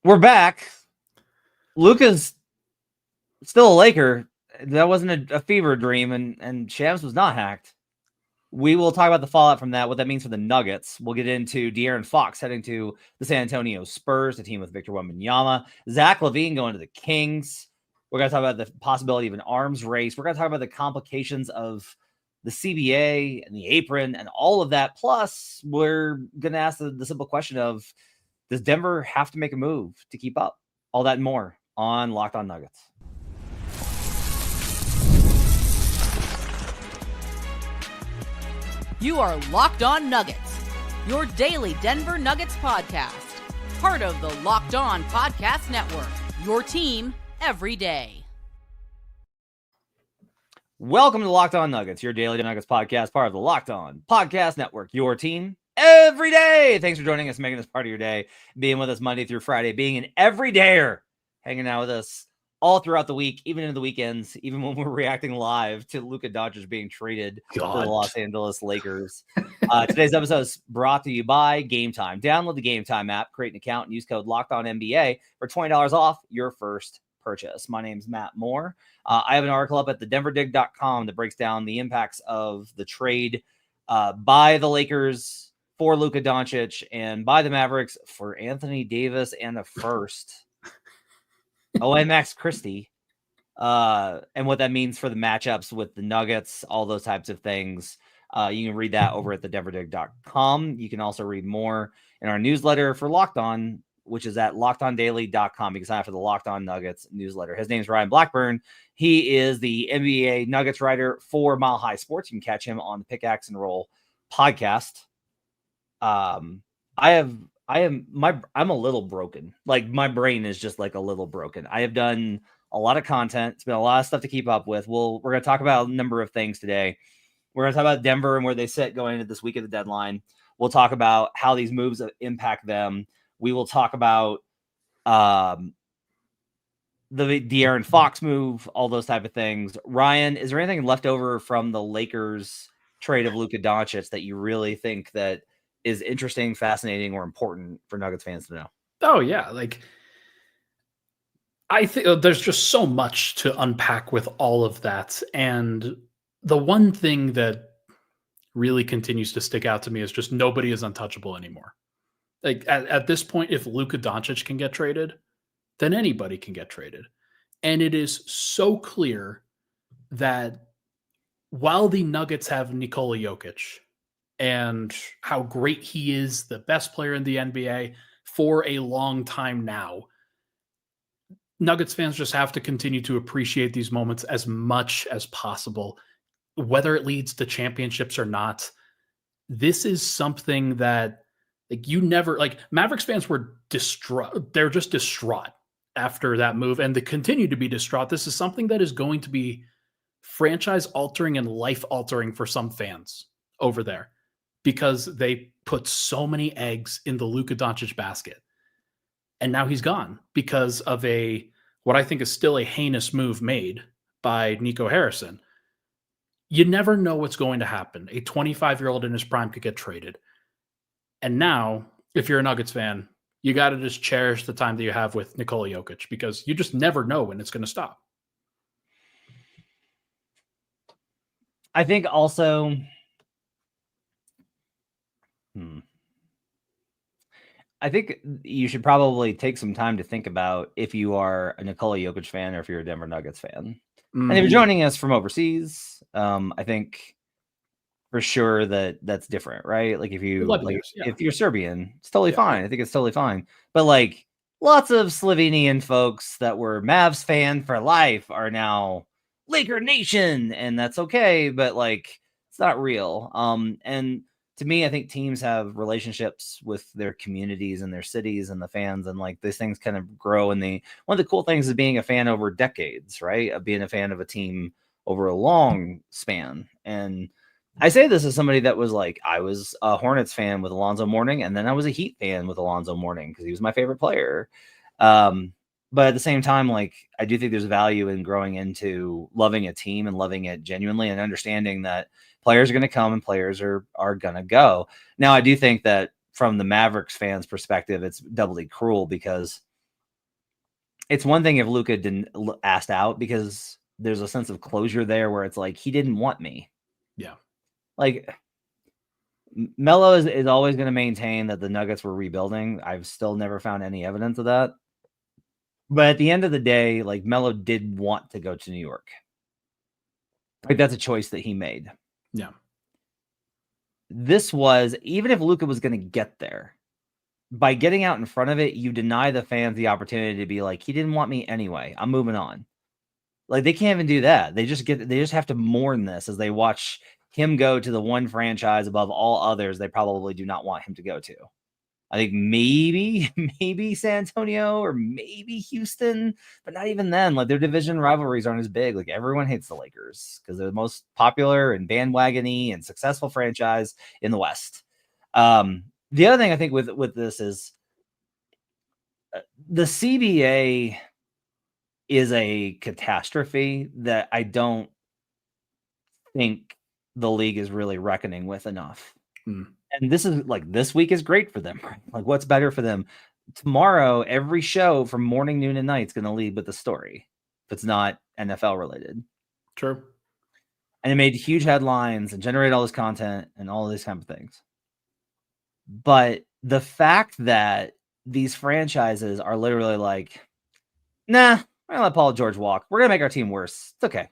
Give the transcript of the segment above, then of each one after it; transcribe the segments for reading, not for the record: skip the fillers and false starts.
We're back. Luka's still a Laker. That wasn't a fever dream, and Shams was not hacked. We will talk about the fallout from that, what that means for the Nuggets. We'll get into De'Aaron Fox heading to the San Antonio Spurs, the team with Victor Wembanyama. Zach LaVine going to the Kings. We're going to talk about the possibility of an arms race. We're going to talk about the complications of the CBA and the apron and all of that. Plus, we're going to ask the simple question of, does Denver have to make a move to keep up? All that and more on Locked On Nuggets. You are Locked On Nuggets, your daily Denver Nuggets podcast. Part of the Locked On Podcast Network, your team every day. Welcome to Locked On Nuggets, your daily Nuggets podcast, part of the Locked On Podcast Network, your team every day. Thanks for joining us, making this part of your day, being with us Monday through Friday, being an everydayer, hanging out with us all throughout the week, even in the weekends, even when we're reacting live to Luka Doncic being traded to the Los Angeles Lakers. Today's episode is brought to you by Gametime. Download the Gametime app, create an account, and use code LOCKEDONNBA for $20 off your first purchase. My name's Matt Moore. I have an article up at thedenverdig.com that breaks down the impacts of the trade by the Lakers for Luka Doncic and by the Mavericks for Anthony Davis and a first. and Max Christie. And what that means for the matchups with the Nuggets, all those types of things. You can read that over at thedenverdig.com. You can also read more in our newsletter for Locked On, which is at lockedondaily.com. You can sign up for the Locked On Nuggets newsletter. His name is Ryan Blackburn. He is the NBA Nuggets writer for Mile High Sports. You can catch him on the Pickaxe and Roll podcast. I'm a little broken. Like, my brain is just like a little broken. I have done a lot of content. It's been a lot of stuff to keep up with. We're going to talk about a number of things today. We're going to talk about Denver and where they sit going into this week of the deadline. We'll talk about how these moves impact them. We will talk about the De'Aaron Fox move, all those type of things. Ryan, is there anything left over from the Lakers trade of Luka Doncic that you really think that is interesting, fascinating, or important for Nuggets fans to know? Oh, yeah. Like, I think there's just so much to unpack with all of that. And the one thing that really continues to stick out to me is just nobody is untouchable anymore. Like, at this point, if Luka Doncic can get traded, then anybody can get traded. And it is so clear that while the Nuggets have Nikola Jokic and how great he is, the best player in the NBA for a long time now, Nuggets fans just have to continue to appreciate these moments as much as possible, whether it leads to championships or not. This is something that, like, Mavericks fans were distraught. They're just distraught after that move, and they continue to be distraught. This is something that is going to be franchise altering and life altering for some fans over there, because they put so many eggs in the Luka Doncic basket. And now he's gone because of what I think is still a heinous move made by Nico Harrison. You never know what's going to happen. A 25-year-old in his prime could get traded. And now, if you're a Nuggets fan, you got to just cherish the time that you have with Nikola Jokic, because you just never know when it's going to stop. I think also, I think you should probably take some time to think about if you are a Nikola Jokic fan or if you're a Denver Nuggets fan. And if you're joining us from overseas, I think for sure that's different, right? Like, if you're Serbian, it's totally fine. I think it's totally fine. But like, lots of Slovenian folks that were Mavs fan for life are now Laker Nation, and that's okay. But like, it's not real. And to me, I think teams have relationships with their communities and their cities and the fans, and like, these things kind of grow. And one of the cool things is being a fan over decades, right? Of being a fan of a team over a long span. And I say this as somebody that was like, I was a Hornets fan with Alonzo Mourning, and then I was a Heat fan with Alonzo Mourning because he was my favorite player. But at the same time, like, I do think there's value in growing into loving a team and loving it genuinely, and understanding that players are going to come and players are going to go. Now, I do think that from the Mavericks fans' perspective, it's doubly cruel because it's one thing if Luka didn't asked out, because there's a sense of closure there where it's like, he didn't want me. Yeah. Like, Melo is always going to maintain that the Nuggets were rebuilding. I've still never found any evidence of that. But at the end of the day, like, Melo did want to go to New York. Like, that's a choice that he made. Yeah. This was, even if Luka was going to get there, by getting out in front of it, you deny the fans the opportunity to be like, he didn't want me anyway. I'm moving on. Like, they can't even do that. They just have to mourn this as they watch him go to the one franchise above all others they probably do not want him to go to. I think maybe San Antonio or maybe Houston, but not even then. Like, their division rivalries aren't as big. Like, everyone hates the Lakers because they're the most popular and bandwagon-y and successful franchise in the West. The other thing I think with this is the CBA is a catastrophe that I don't think the league is really reckoning with enough. And this is like, this week is great for them. Like, what's better for them? Tomorrow, every show from morning, noon, and night is going to lead with a story if it's not NFL related. True. And it made huge headlines and generated all this content and all of these kind of things. But the fact that these franchises are literally like, nah, we're going to let Paul George walk. We're going to make our team worse. It's okay.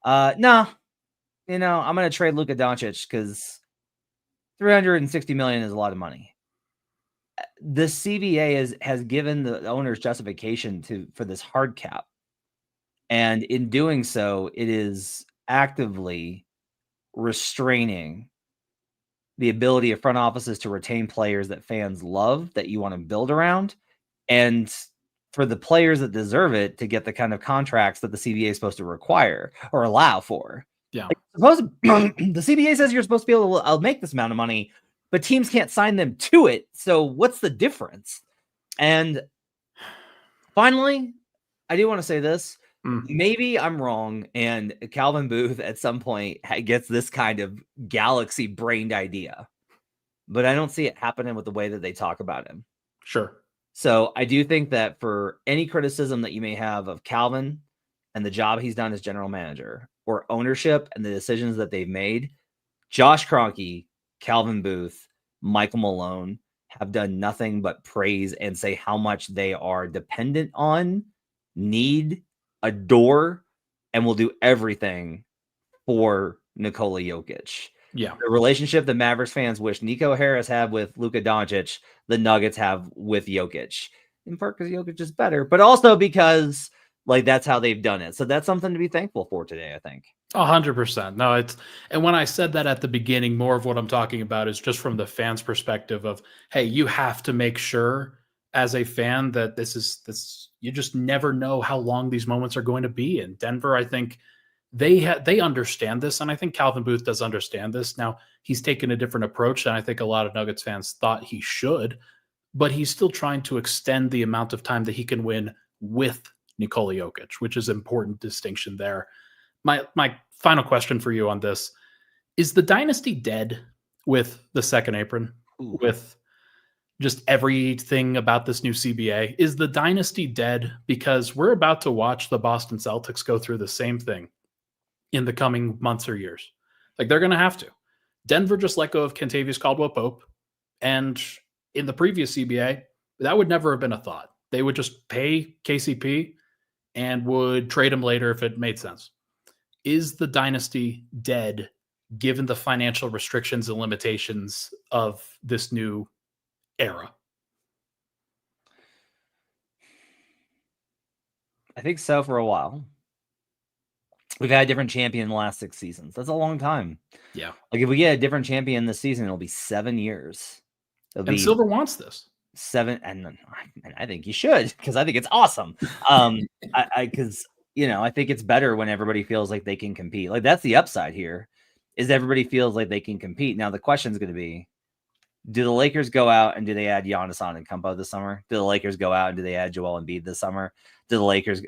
No, I'm going to trade Luka Doncic because $360 million is a lot of money. The CBA has given the owners justification for this hard cap. And in doing so, it is actively restraining the ability of front offices to retain players that fans love, that you want to build around, and for the players that deserve it to get the kind of contracts that the CBA is supposed to require or allow for. Yeah. Like, suppose the CBA says you're supposed to be able to make this amount of money, but teams can't sign them to it. So what's the difference? And finally, I do want to say this. Maybe I'm wrong, and Calvin Booth at some point gets this kind of galaxy-brained idea, but I don't see it happening with the way that they talk about him. Sure. So I do think that for any criticism that you may have of Calvin and the job he's done as general manager, or ownership and the decisions that they've made, Josh Kroenke, Calvin Booth, Michael Malone have done nothing but praise and say how much they are dependent on, need, adore, and will do everything for Nikola Jokic. Yeah. The relationship the Mavericks fans wish Nico Harris had with Luka Doncic, the Nuggets have with Jokic. In part because Jokic is better, but also because, like, that's how they've done it. So that's something to be thankful for today, I think. 100%. No, and when I said that at the beginning, more of what I'm talking about is just from the fans' perspective of, hey, you have to make sure as a fan that this you just never know how long these moments are going to be. In Denver, I think they understand this, and I think Calvin Booth does understand this. Now, he's taken a different approach than I think a lot of Nuggets fans thought he should, but he's still trying to extend the amount of time that he can win with Nikola Jokic, which is an important distinction there. My final question for you on this: is the dynasty dead with the second apron? Ooh. With just everything about this new CBA? Is the dynasty dead because we're about to watch the Boston Celtics go through the same thing in the coming months or years? Like, they're going to have to. Denver just let go of Kentavious Caldwell-Pope, and in the previous CBA, that would never have been a thought. They would just pay KCP and would trade him later if it made sense. Is the dynasty dead given the financial restrictions and limitations of this new era? I think so for a while. We've had a different champion in the last 6 seasons. That's a long time. Yeah. Like, if we get a different champion this season, it'll be 7 years. And Silver wants this. 7, and I think you should, because I think it's awesome. Because I think it's better when everybody feels like they can compete. Like, that's the upside here, is everybody feels like they can compete. Now the question is going to be, do the Lakers go out and do they add Giannis Antetokounmpo this summer? Do the Lakers go out and do they add Joel Embiid this summer? Do the Lakers?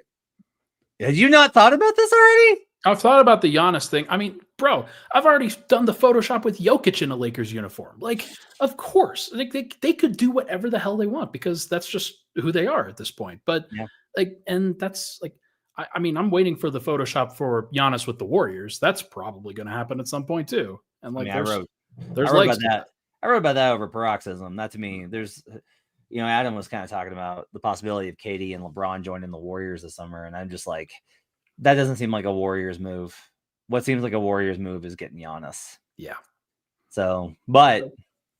Have you not thought about this already? I've thought about the Giannis thing. I mean, bro, I've already done the Photoshop with Jokic in a Lakers uniform. Like, of course, they could do whatever the hell they want because that's just who they are at this point. But Like, and that's like, I mean, I'm waiting for the Photoshop for Giannis with the Warriors. That's probably going to happen at some point too. And like, I there's wrote legs about to that. I wrote about that over paroxysm. That to me, there's, Adam was kind of talking about the possibility of KD and LeBron joining the Warriors this summer, and I'm just like, that doesn't seem like a Warriors move. What seems like a Warriors move is getting Giannis. Yeah. So, but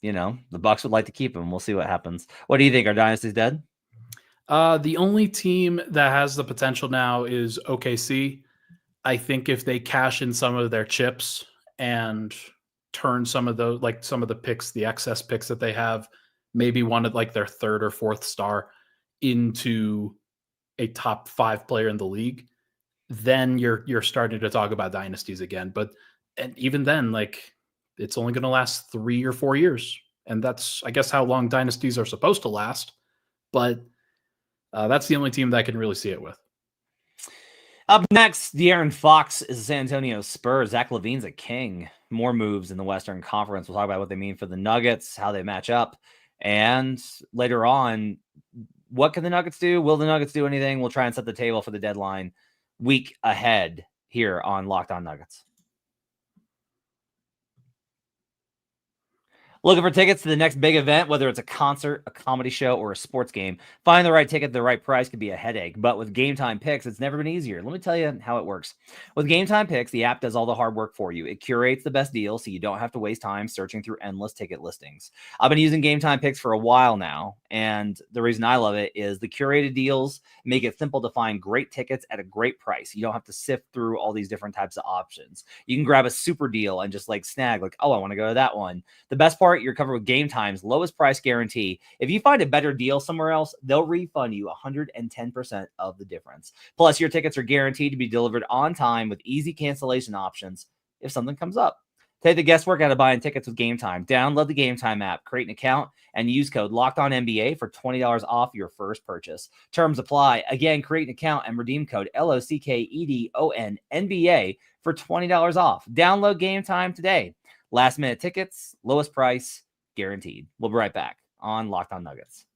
the Bucks would like to keep him. We'll see what happens. What do you think? Our dynasty's dead? The only team that has the potential now is OKC. I think if they cash in some of their chips and turn some of the picks, the excess picks that they have, maybe one of like their third or fourth star into a top 5 player in the league, then you're starting to talk about dynasties again. But and even then, like, it's only going to last 3 or 4 years, and that's, I guess, how long dynasties are supposed to last. But that's the only team that I can really see it with. Up next, De'Aaron Fox is the San Antonio Spurs. Zach LaVine's a king. More moves in the Western Conference. We'll talk about what they mean for the Nuggets, how they match up, and later on, what can the Nuggets do? Will the Nuggets do anything? We'll try and set the table for the deadline week ahead here on Locked On Nuggets. Looking for tickets to the next big event, whether it's a concert, a comedy show, or a sports game? Finding the right ticket at the right price could be a headache, but with Gametime Picks, it's never been easier. Let me tell you how it works. With Gametime Picks, the app does all the hard work for you. It curates the best deals so you don't have to waste time searching through endless ticket listings. I've been using Gametime Picks for a while now, and the reason I love it is the curated deals make it simple to find great tickets at a great price. You don't have to sift through all these different types of options. You can grab a super deal and just snag, I want to go to that one. The best part, you're covered with Gametime's lowest price guarantee. If you find a better deal somewhere else, they'll refund you 110% of the difference. Plus, your tickets are guaranteed to be delivered on time with easy cancellation options if something comes up. Take the guesswork out of buying tickets with Gametime. Download the Gametime app, create an account, and use code LOCKEDONNBA for $20 off your first purchase. Terms apply. Again, create an account and redeem code LOCKEDONNBA for $20 off. Download Gametime today. Last minute tickets, lowest price, guaranteed. We'll be right back on Locked On Nuggets.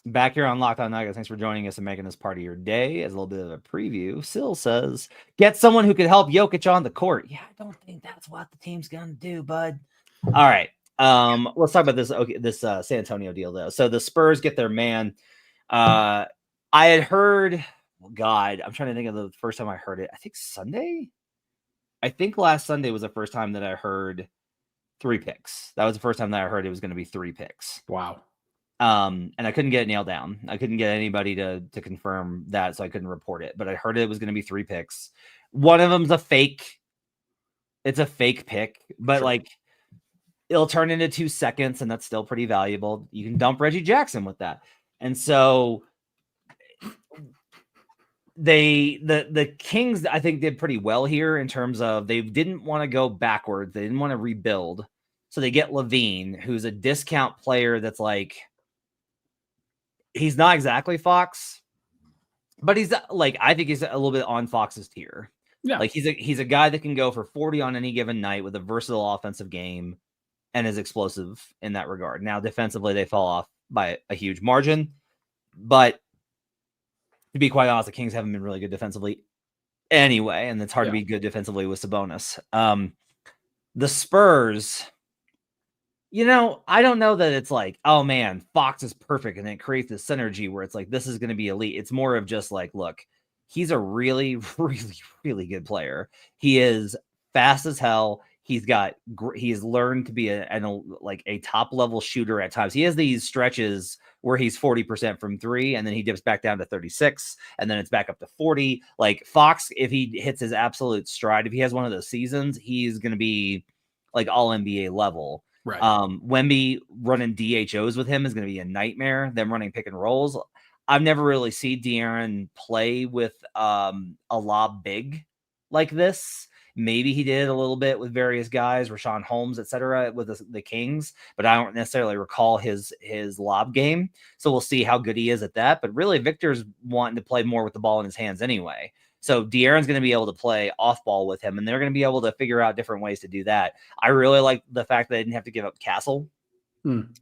Back here on Locked On Nuggets. Thanks for joining us and making this part of your day. As a little bit of a preview, Sil says, get someone who could help Jokic on the court. Yeah, I don't think that's what the team's going to do, bud. All right. Let's talk about this San Antonio deal, though. So the Spurs get their man. I had heard, God, I'm trying to think of the first time I heard it. I think Sunday. I think last Sunday was the first time that I heard 3 picks. That was the first time that I heard it was going to be 3 picks. Wow. And I couldn't get it nailed down. I couldn't get anybody to confirm that, so I couldn't report it. But I heard it was going to be 3 picks. One of them's a fake. It's a fake pick, but Sure. It'll turn into 2 seconds, and that's still pretty valuable. You can dump Reggie Jackson with that. And so the Kings, I think, did pretty well here in terms of they didn't want to go backwards. They didn't want to rebuild. So they get LaVine, who's a discount player that's he's not exactly Fox, but he's I think he's a little bit on Fox's tier. Yeah. He's a guy that can go for 40 on any given night with a versatile offensive game and is explosive in that regard. Now, defensively, they fall off by a huge margin, but to be quite honest, the Kings haven't been really good defensively anyway, and it's hard to be good defensively with Sabonis. The Spurs, I don't know that it's oh man, Fox is perfect, and it creates this synergy where it's this is going to be elite. It's more of just look, he's a really, really, really good player. He is fast as hell. He's learned to be a top level shooter at times. He has these stretches where he's 40% from 3, and then he dips back down to 36, and then it's back up to 40. Fox, if he hits his absolute stride, if he has one of those seasons, he's going to be all NBA level. Right. Wemby running DHOs with him is going to be a nightmare. Them running pick and rolls. I've never really seen De'Aaron play with a lob big like this. Maybe he did a little bit with various guys, Rashawn Holmes, etc., with the Kings, but I don't necessarily recall his lob game. So we'll see how good he is at that. But really, Victor's wanting to play more with the ball in his hands anyway. So De'Aaron's going to be able to play off ball with him, and they're going to be able to figure out different ways to do that. I really like the fact that they didn't have to give up Castle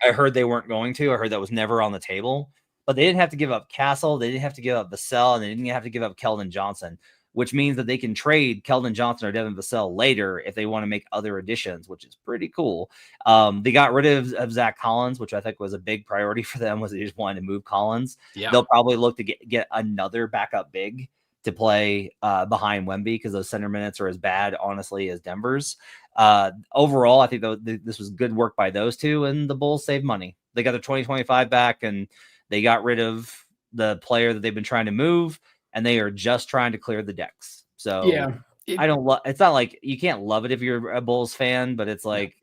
I heard they weren't going to. I heard that was never on the table. But they didn't have to give up Castle. They didn't have to give up Vassell. And they didn't have to give up Keldon Johnson, which means that they can trade Keldon Johnson or Devin Vassell later if they want to make other additions, which is pretty cool. They got rid of Zach Collins, which I think was a big priority for them, was they just wanted to move Collins. Yeah. They'll probably look to get another backup big to play behind Wemby, because those center minutes are as bad, honestly, as Denver's. Overall, I think this was good work by those two, and the Bulls saved money. They got their 2025 back, and they got rid of the player that they've been trying to move, and they are just trying to clear the decks. So yeah, I don't love. It's not like you can't love it if you're a Bulls fan, but it's like,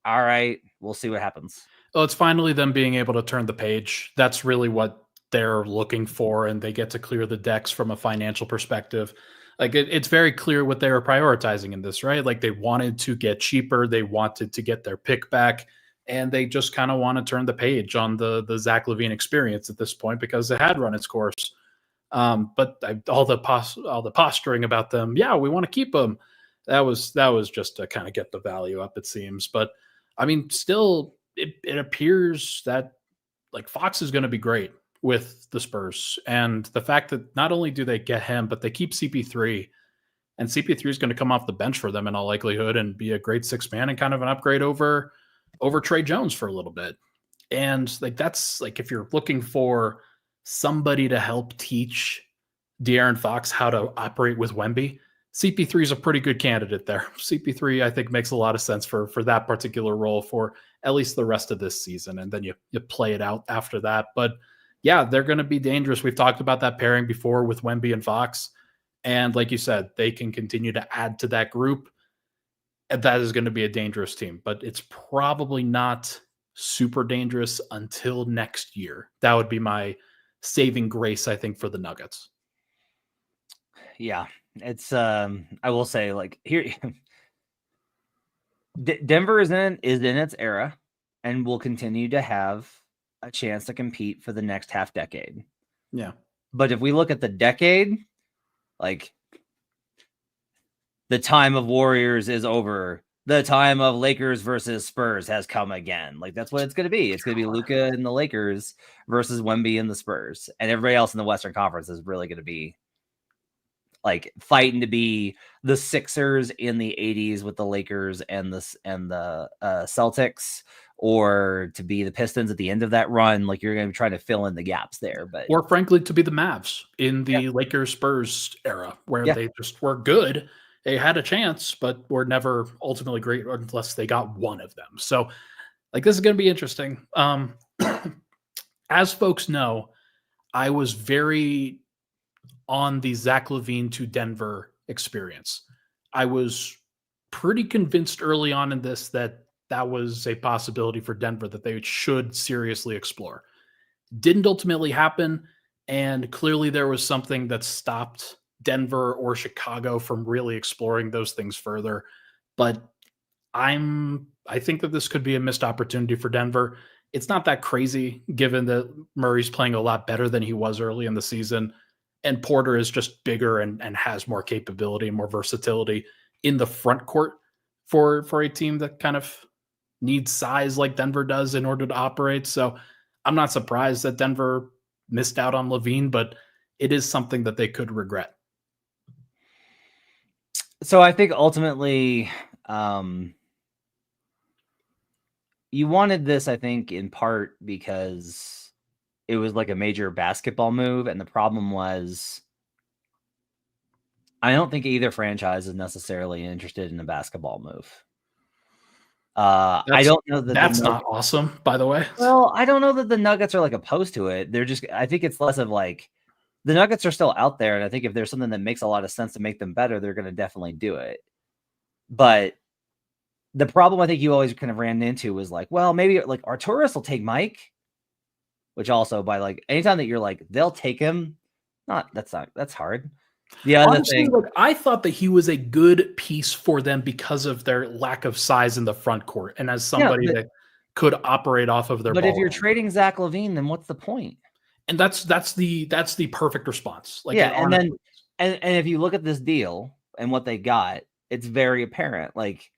all right, we'll see what happens. Well, it's finally them being able to turn the page. That's really what they're looking for, and they get to clear the decks from a financial perspective. Like it's very clear what they were prioritizing in this, right? Like they wanted to get cheaper, they wanted to get their pick back, and they just kind of want to turn the page on the Zach LaVine experience at this point, because it had run its course. But all the posturing about them, yeah, we want to keep them. That was just to kind of get the value up, it seems. But I mean, still, it appears that like Fox is going to be great with the Spurs, and the fact that not only do they get him, but they keep CP3, and CP3 is going to come off the bench for them in all likelihood and be a great sixth man and kind of an upgrade over Trey Jones for a little bit. And like that's like, if you're looking for somebody to help teach De'Aaron Fox how to operate with Wemby, CP3 is a pretty good candidate there. CP3, I think, makes a lot of sense for that particular role for at least the rest of this season, and then you play it out after that. But yeah, they're going to be dangerous. We've talked about that pairing before with Wemby and Fox. And like you said, they can continue to add to that group. And that is going to be a dangerous team. But it's probably not super dangerous until next year. That would be my saving grace, I think, for the Nuggets. Yeah, it's I will say, like, here Denver is in its era and will continue to have a chance to compete for the next half decade. Yeah. But if we look at the decade, like, the time of Warriors is over. The time of Lakers versus Spurs has come again. Like, that's what it's going to be. It's going to be Luka and the Lakers versus Wemby and the Spurs. And everybody else in the Western Conference is really going to be like fighting to be the Sixers in the 80s with the Lakers and the Celtics, or to be the Pistons at the end of that run. Like, you're going to be trying to fill in the gaps there, or frankly, to be the Mavs in the Lakers Spurs era, where they just were good. They had a chance, but were never ultimately great unless they got one of them. So like, this is going to be interesting. As folks know, I was very on the Zach LaVine to Denver experience. I was pretty convinced early on in this that was a possibility for Denver that they should seriously explore. Didn't ultimately happen, and clearly there was something that stopped Denver or Chicago from really exploring those things further. But I think that this could be a missed opportunity for Denver. It's not that crazy given that Murray's playing a lot better than he was early in the season, and Porter is just bigger and has more capability and more versatility in the front court for a team that kind of needs size like Denver does in order to operate. So I'm not surprised that Denver missed out on LaVine, but it is something that they could regret. So I think ultimately, you wanted this, I think, in part because it was like a major basketball move. And the problem was, I don't think either franchise is necessarily interested in a basketball move. I don't know that that's not awesome, by the way. Well, I don't know that the Nuggets are like opposed to it. They're just, I think it's less of like, the Nuggets are still out there, and I think if there's something that makes a lot of sense to make them better, they're going to definitely do it. But the problem I think you always kind of ran into was like, well, maybe like Arturas will take Mike, which also, by like, anytime that you're like, they'll take him, that's hard. The other Honestly, thing, like, I thought that he was a good piece for them because of their lack of size in the front court, and as somebody that could operate off of their. But if you're trading Zach LaVine, then what's the point? And that's the perfect response. Like, and then if you look at this deal and what they got, it's very apparent. Like,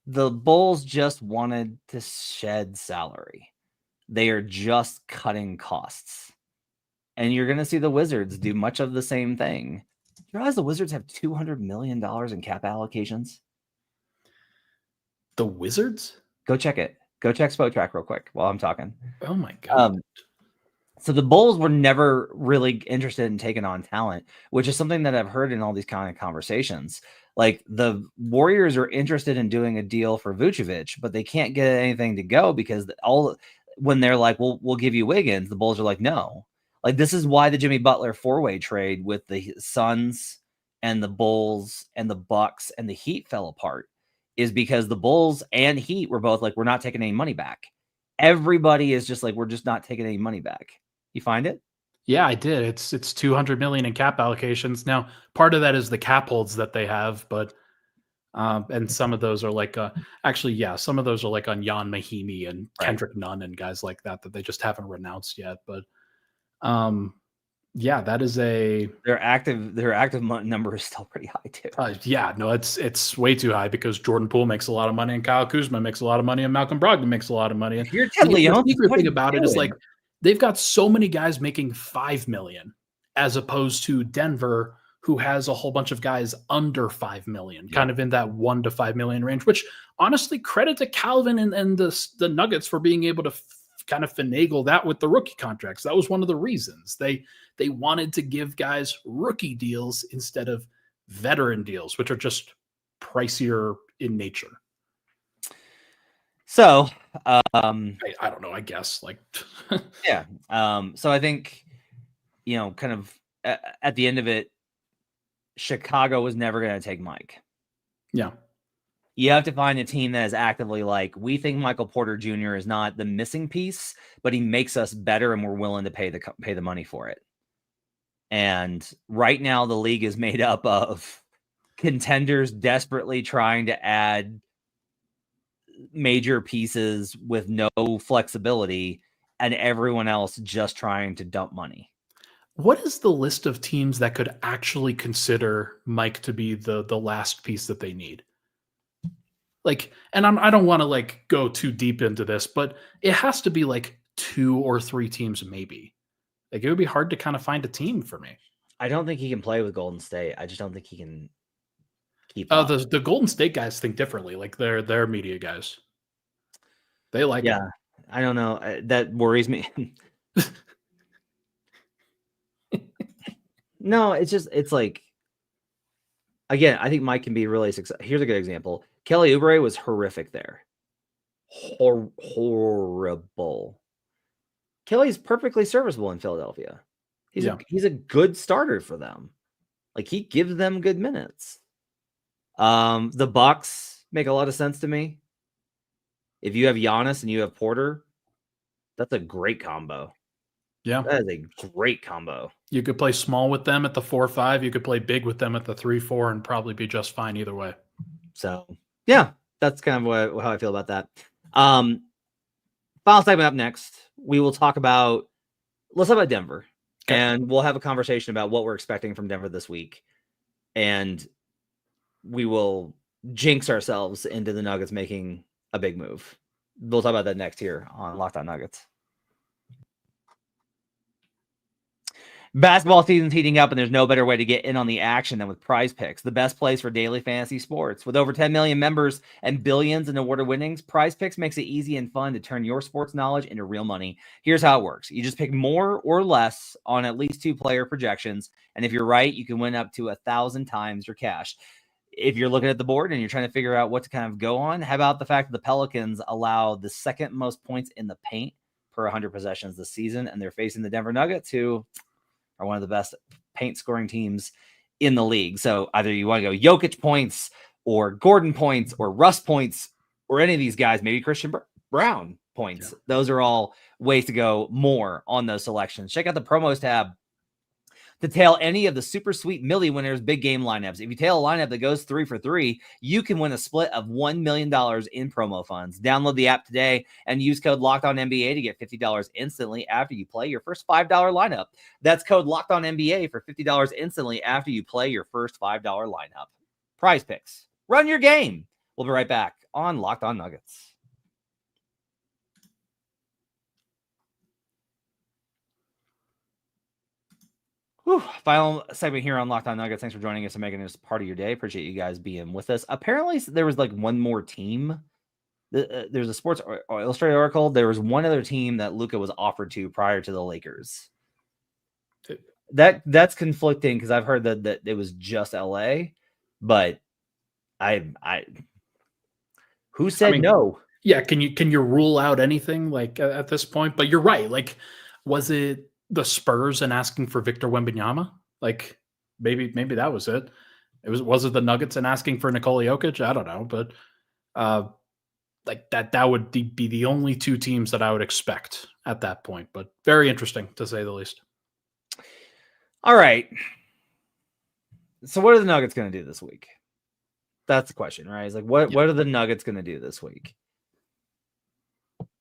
The Bulls just wanted to shed salary. They are just cutting costs. And you're going to see the Wizards do much of the same thing. You realize the Wizards have $200 million in cap allocations? The Wizards? Go check it. Go check Spotrac real quick while I'm talking. Oh my God. So the Bulls were never really interested in taking on talent, which is something that I've heard in all these kind of conversations. Like the Warriors are interested in doing a deal for Vucevic, but they can't get anything to go because when they're like, well, we'll give you Wiggins, the Bulls are like, no. Like this is why the Jimmy Butler 4-way trade with the Suns and the Bulls and the Bucks and the Heat fell apart, is because the Bulls and Heat were both like, we're not taking any money back. Everybody is just like, we're just not taking any money back. You find it? Yeah, I did. It's $200 million in cap allocations. Now, part of that is the cap holds that they have, but and some of those are like some of those are like on Jan Mahimi and Kendrick Nunn and guys like that they just haven't renounced yet. But yeah, that is their active number is still pretty high too. Yeah, no, it's way too high because Jordan Poole makes a lot of money and Kyle Kuzma makes a lot of money and Malcolm Brogdon makes a lot of money. And you're telling the secret thing about it is like they've got so many guys making $5 million as opposed to Denver, who has a whole bunch of guys under $5 million, kind of in that $1 to $5 million range, which honestly credit to Calvin and the Nuggets for being able to kind of finagle that with the rookie contracts. That was one of the reasons they wanted to give guys rookie deals instead of veteran deals, which are just pricier in nature. So, I don't know, I guess like, yeah. So I think, kind of at the end of it, Chicago was never going to take Mike. Yeah. You have to find a team that is actively like, we think Michael Porter Jr. is not the missing piece, but he makes us better and we're willing to pay the money for it. And right now the league is made up of contenders desperately trying to add major pieces with no flexibility and everyone else just trying to dump money. What is the list of teams that could actually consider Mike to be the last piece that they need? Like, and I don't want to like go too deep into this, but it has to be like 2 or 3 teams, maybe. Like it would be hard to kind of find a team for me. I don't think he can play with Golden State. I just don't think he can keep up. The Golden State guys think differently. Like they're media guys. They like it. I don't know. That worries me. No, it's like, again, I think Mike can be really successful. Here's a good example. Kelly Oubre was horrific there. Horrible. Kelly's perfectly serviceable in Philadelphia. He's a good starter for them. Like he gives them good minutes. The Bucks make a lot of sense to me. If you have Giannis and you have Porter, that's a great combo. Yeah. That is a great combo. You could play small with them at the 4-5. You could play big with them at the 3-4 and probably be just fine either way. So, yeah, that's kind of how I feel about that. Final segment up next. Let's talk about Denver. Okay. And we'll have a conversation about what we're expecting from Denver this week. And we will jinx ourselves into the Nuggets making a big move. We'll talk about that next here on Locked On Nuggets. Basketball season's heating up, and there's no better way to get in on the action than with PrizePicks, the best place for daily fantasy sports. With over 10 million members and billions in awarded winnings, PrizePicks makes it easy and fun to turn your sports knowledge into real money. Here's how it works. You just pick more or less on at least 2 player projections, and if you're right, you can win up to 1,000 times your cash. If you're looking at the board and you're trying to figure out what to kind of go on, how about the fact that the Pelicans allow the second most points in the paint per 100 possessions this season, and they're facing the Denver Nuggets, who are one of the best paint scoring teams in the league. So either you want to go Jokic points or Gordon points or Russ points or any of these guys, maybe Christian Brown points. Yeah. Those are all ways to go more on those selections. Check out the promos tab to tail any of the super sweet Millie winners big game lineups. If you tail a lineup that goes 3 for 3, you can win a split of $1 million in promo funds. Download the app today and use code LOCKEDONNBA to get $50 instantly after you play your first $5 lineup. That's code LOCKEDONNBA for $50 instantly after you play your first $5 lineup. PrizePicks. Run your game. We'll be right back on Locked On Nuggets. Whew, final segment here on Locked On Nuggets. Thanks for joining us and making this part of your day. Appreciate you guys being with us. Apparently, there was like one more team. There's a Sports Illustrated article. There was one other team that Luka was offered to prior to the Lakers. That's conflicting because I've heard that it was just LA, but who said no? Yeah, can you rule out anything like at this point? But you're right. Like, was it the Spurs and asking for Victor Wembanyama? Like, maybe that was it. Was it the Nuggets and asking for Nikola Jokic? I don't know, but like that would be the only two teams that I would expect at that point. But very interesting to say the least. All right. So what are the Nuggets going to do this week? That's the question, right? It's like, what are the Nuggets going to do this week?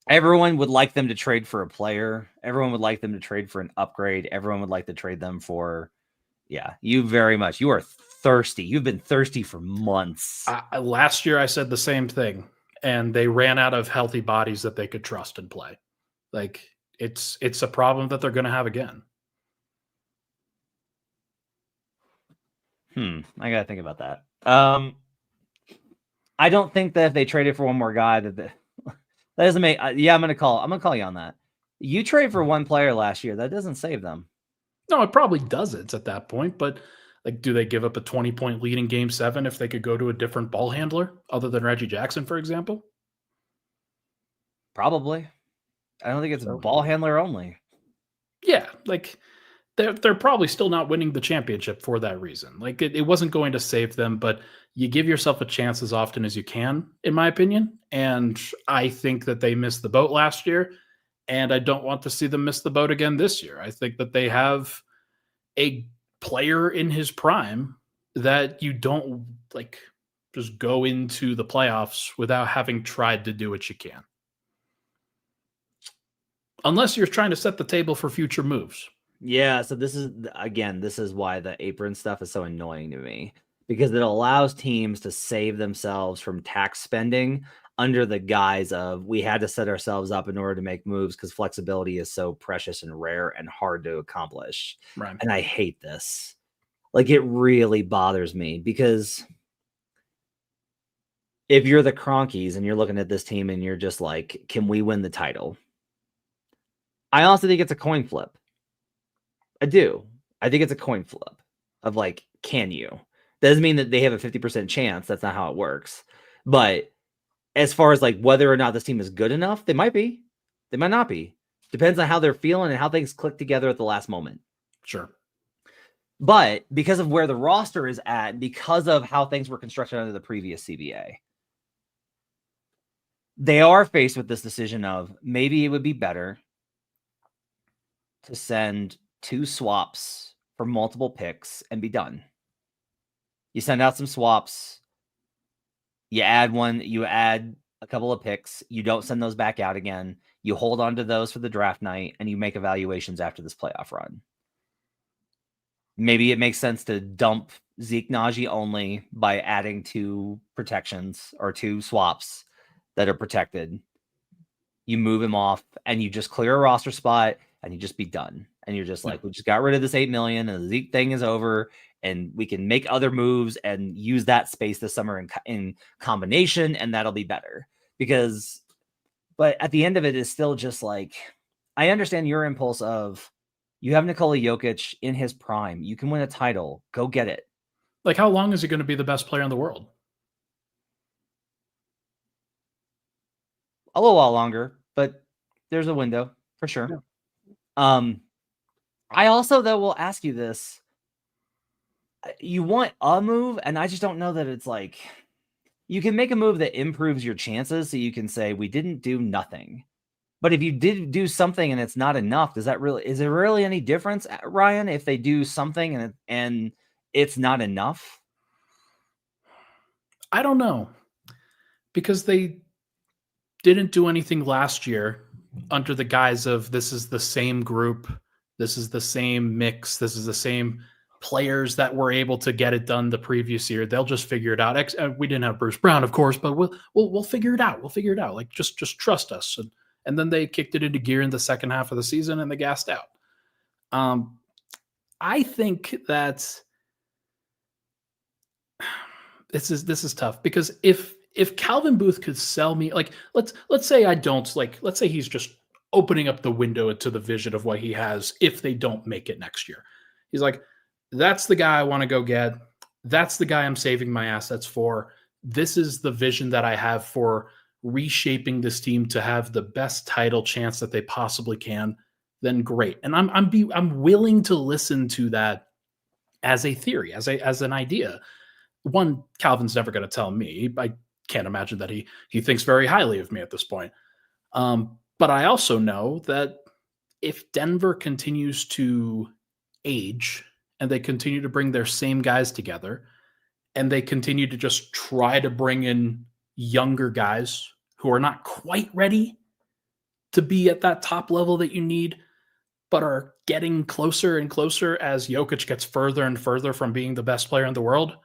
Everyone would like them to trade for a player. Everyone would like them to trade for an upgrade. Everyone would like to trade them for, you are thirsty. You've been thirsty for months. Last year I said the same thing, and they ran out of healthy bodies that they could trust and play. Like, it's a problem that they're going to have again. I got to think about that. I don't think that if they traded for one more guy that doesn't make. I'm gonna call you on that. You trade for one player last year, that doesn't save them. No, it probably doesn't at that point. But like, do they give up a 20-point lead in Game 7 if they could go to a different ball handler other than Reggie Jackson, for example? Probably. I don't think it's a ball handler only. Yeah, like they're probably still not winning the championship for that reason. Like, it wasn't going to save them, but you give yourself a chance as often as you can, in my opinion. And I think that they missed the boat last year, and I don't want to see them miss the boat again this year. I think that they have a player in his prime that you don't like just go into the playoffs without having tried to do what you can. Unless you're trying to set the table for future moves. Yeah, so this is why the apron stuff is so annoying to me, because it allows teams to save themselves from tax spending under the guise of we had to set ourselves up in order to make moves because flexibility is so precious and rare and hard to accomplish. Right. And I hate this. Like, it really bothers me because if you're the Cronkies and you're looking at this team and you're just like, can we win the title? I also think it's a coin flip. I do. I think it's a coin flip of like, can you? Doesn't mean that they have a 50% chance. That's not how it works. But as far as like whether or not this team is good enough, they might be. They might not be. Depends on how they're feeling and how things click together at the last moment. Sure. But because of where the roster is at, because of how things were constructed under the previous CBA, they are faced with this decision of maybe it would be better to send 2 swaps for multiple picks and be done. You send out some swaps, you add a couple of picks, you don't send those back out again, you hold on to those for the draft night, and you make evaluations after this playoff run. Maybe it makes sense to dump Zeke Naji only by adding 2 protections or 2 swaps that are protected. You move him off and you just clear a roster spot and you just be done. And you're just like, we just got rid of this $8 million and the Zeke thing is over and we can make other moves and use that space this summer in combination, and that'll be better. But at the end of it is still just like, I understand your impulse of you have Nikola Jokic in his prime. You can win a title. Go get it. Like, how long is he going to be the best player in the world? A little while longer, but there's a window for sure. Yeah. I also, though, will ask you this. You want a move, and I just don't know that it's like you can make a move that improves your chances so you can say we didn't do nothing. But if you did do something and it's not enough, is there really any difference, Ryan, if they do something and it's not enough? I don't know, because they didn't do anything last year under the guise of this is the same group, this is the same mix, this is the same players that were able to get it done the previous year. They'll just figure it out. We didn't have Bruce Brown, of course, but we'll figure it out. We'll figure it out. Like just trust us. And then they kicked it into gear in the second half of the season and they gassed out. I think that this is tough because if Calvin Booth could sell me, like let's say I don't, like let's say he's just opening up the window into the vision of what he has if they don't make it next year. He's like, that's the guy I want to go get. That's the guy I'm saving my assets for. This is the vision that I have for reshaping this team to have the best title chance that they possibly can. Then great. And I'm willing to listen to that as a theory, as an idea. One, Calvin's never going to tell me. I can't imagine that he thinks very highly of me at this point. But I also know that if Denver continues to age and they continue to bring their same guys together and they continue to just try to bring in younger guys who are not quite ready to be at that top level that you need, but are getting closer and closer as Jokic gets further and further from being the best player in the world,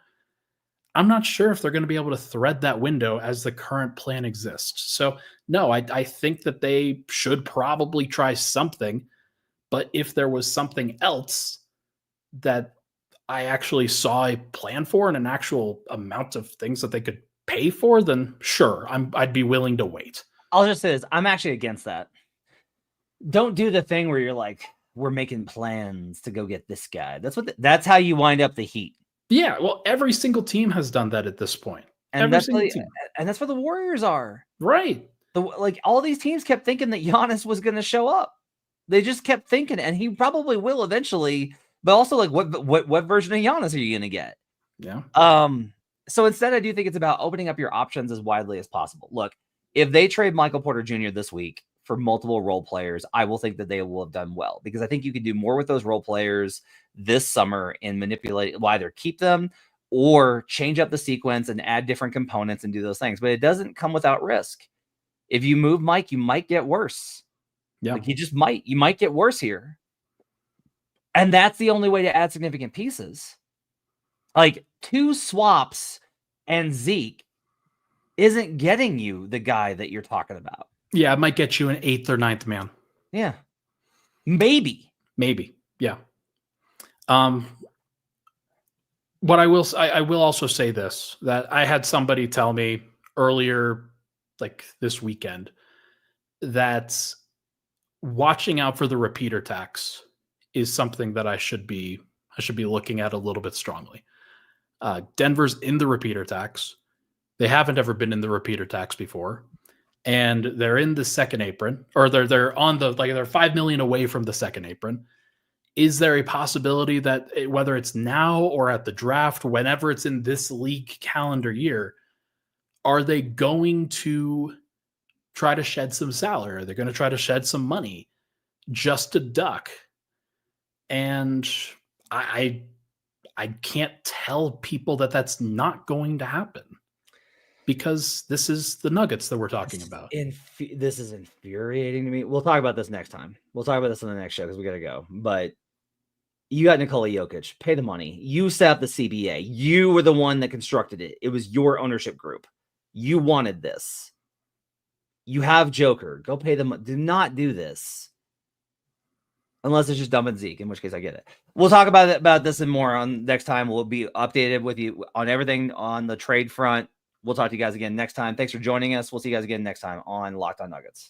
I'm not sure if they're going to be able to thread that window as the current plan exists. So no, I think that they should probably try something, but if there was something else that I actually saw a plan for and an actual amount of things that they could pay for, then sure, I'd be willing to wait. I'll just say this. I'm actually against that. Don't do the thing where you're like, we're making plans to go get this guy. That's how you wind up the Heat. Yeah, well, every single team has done that at this point. And that's where the Warriors are. Right. All these teams kept thinking that Giannis was going to show up. They just kept thinking, and he probably will eventually. But also, like, what version of Giannis are you going to get? Yeah. So instead, I do think it's about opening up your options as widely as possible. Look, if they trade Michael Porter Jr. this week for multiple role players, I will think that they will have done well because I think you can do more with those role players this summer and manipulate, either keep them or change up the sequence and add different components and do those things. But it doesn't come without risk. If you move Mike, you might get worse. Yeah. Like you might get worse here. And that's the only way to add significant pieces. Like 2 swaps and Zeke isn't getting you the guy that you're talking about. Yeah, it might get you an 8th or 9th man. Yeah. Maybe. Yeah. What I will also say this, that I had somebody tell me earlier, like this weekend, that watching out for the repeater tax is something that I should be looking at a little bit strongly. Denver's in the repeater tax. They haven't ever been in the repeater tax before. And they're in the second apron, or they're on they're $5 million away from the second apron. Is there a possibility that whether it's now or at the draft, whenever it's in this league calendar year, are they going to try to shed some salary? Are they going to try to shed some money just to duck? And I can't tell people that that's not going to happen. Because this is the Nuggets that we're talking about. This is infuriating to me. We'll talk about this next time. We'll talk about this on the next show because we got to go. But you got Nikola Jokic. Pay the money. You set up the CBA. You were the one that constructed it. It was your ownership group. You wanted this. You have Joker. Go pay them. Do not do this. Unless it's just dumping Zeke, in which case I get it. We'll talk about this and more on next time. We'll be updated with you on everything on the trade front. We'll talk to you guys again next time. Thanks for joining us. We'll see you guys again next time on Locked On Nuggets.